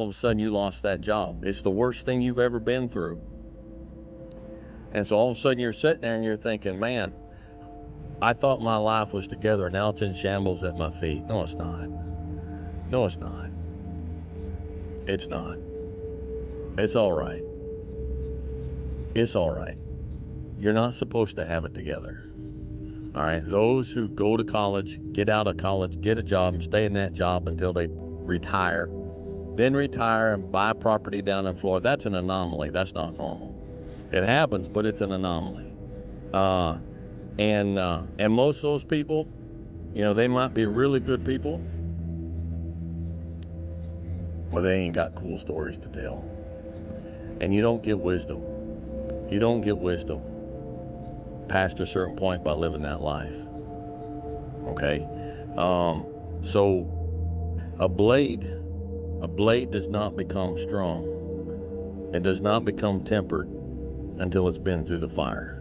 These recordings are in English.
all of a sudden you lost that job. It's the worst thing you've ever been through. And so all of a sudden you're sitting there and you're thinking, man, I thought my life was together. Now it's in shambles at my feet. No, it's not. No, it's not. It's not. It's all right. It's all right. You're not supposed to have it together. All right. Those who go to college, get out of college, get a job, and stay in that job until they retire, then retire and buy property down in Florida, that's an anomaly. That's not normal. It happens, but it's an anomaly. And most of those people, you know, they might be really good people, but they ain't got cool stories to tell. And you don't get wisdom. You don't get wisdom past a certain point by living that life. Okay? So a blade does not become strong. It does not become tempered until it's been through the fire.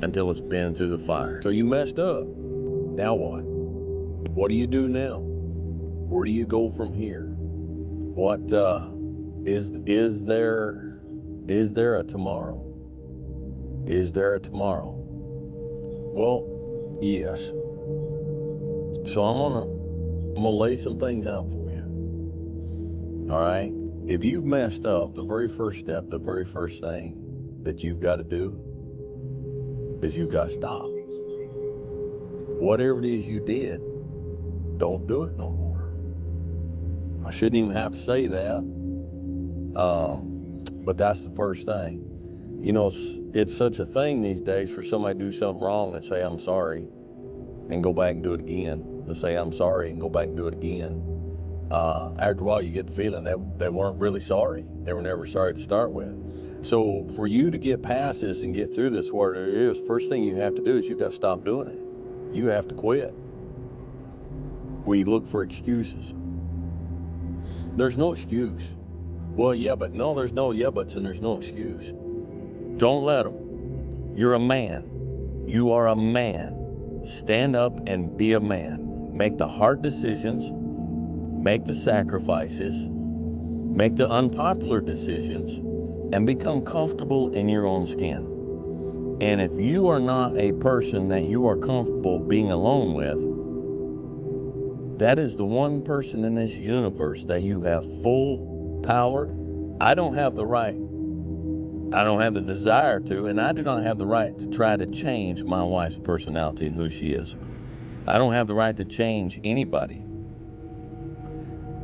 Until it's been through the fire. So you messed up. Now what? What do you do now? Where do you go from here? What is there a tomorrow? Is there a tomorrow? Well, yes. So I'm gonna lay some things out for you. All right? If you've messed up, the very first step, the very first thing that you've got to do is you've got to stop. Whatever it is you did, don't do it no more. I shouldn't even have to say that, but that's the first thing. You know, it's such a thing these days for somebody to do something wrong and say, I'm sorry, and go back and do it again. And say, I'm sorry, and go back and do it again. After a while, you get the feeling that they weren't really sorry. They were never sorry to start with. So for you to get past this and get through this, whatever it is, first thing you have to do is you've got to stop doing it. You have to quit. We look for excuses. There's no excuse. Well, yeah, but no, there's no yeah buts and there's no excuse. Don't let them. You're a man. You are a man. Stand up and be a man. Make the hard decisions. Make the sacrifices. Make the unpopular decisions. And become comfortable in your own skin. And if you are not a person that you are comfortable being alone with, that is the one person in this universe that you have full power. I don't have the right. I don't have the desire to, and I do not have the right to try to change my wife's personality and who she is. I don't have the right to change anybody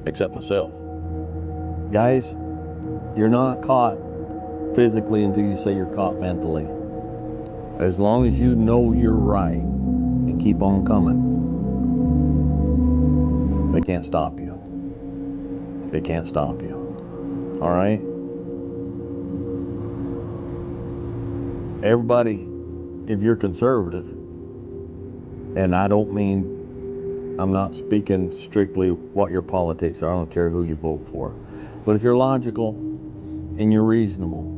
except myself. Guys, you're not caught physically until you say you're caught mentally. As long as you know you're right and keep on coming, they can't stop you. They can't stop you. All right? Everybody, if you're conservative, and I don't mean, I'm not speaking strictly what your politics are, I don't care who you vote for, but if you're logical and you're reasonable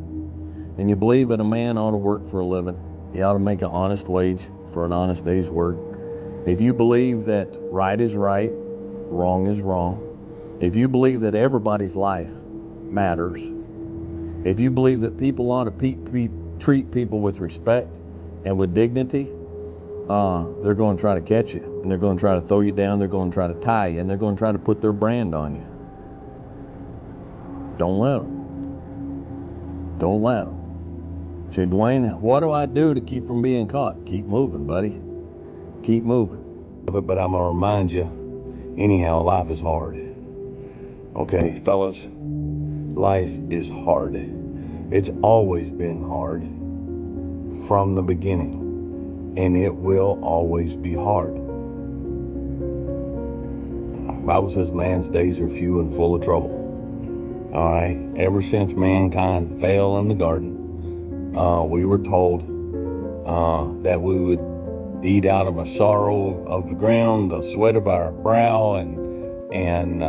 and you believe that a man ought to work for a living, he ought to make an honest wage for an honest day's work. If you believe that right is right, wrong is wrong, if you believe that everybody's life matters, if you believe that people ought to treat people with respect and with dignity, they're going to try to catch you, and they're going to try to throw you down, they're going to try to tie you, and they're going to try to put their brand on you. Don't let them. Don't let them. Say, Dewayne, what do I do to keep from being caught? Keep moving, buddy. Keep moving. But I'm going to remind you, anyhow, life is hard. Okay, fellas, life is hard. It's always been hard from the beginning, and it will always be hard. The Bible says man's days are few and full of trouble. All right, ever since mankind fell in the garden, we were told that we would eat out of a sorrow of the ground, the sweat of our brow, and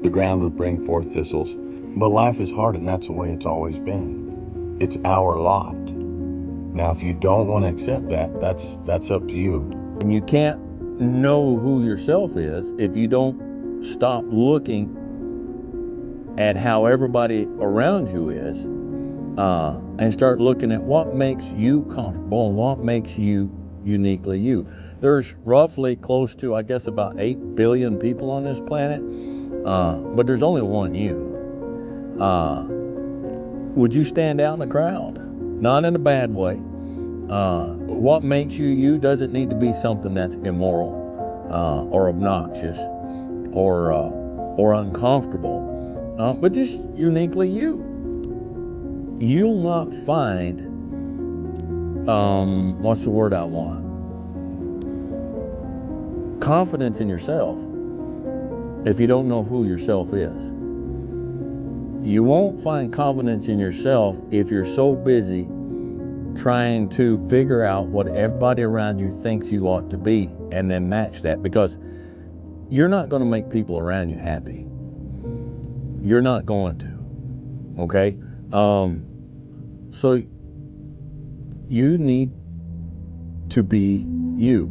the ground would bring forth thistles. But life is hard, and that's the way it's always been. It's our lot. Now, if you don't want to accept that, that's up to you. And you can't know who yourself is if you don't stop looking at how everybody around you is, and start looking at what makes you comfortable and what makes you uniquely you. There's roughly close to, I guess, about 8 billion people on this planet, but there's only one you. Would you stand out in the crowd? Not in a bad way. What makes you you doesn't need to be something that's immoral, or obnoxious, or uncomfortable, but just uniquely you. You'll not find, what's the word I want? Confidence in yourself if you don't know who yourself is. You won't find confidence in yourself if you're so busy trying to figure out what everybody around you thinks you ought to be and then match that, because you're not going to make people around you happy. You're not going to. Okay? So you need to be you.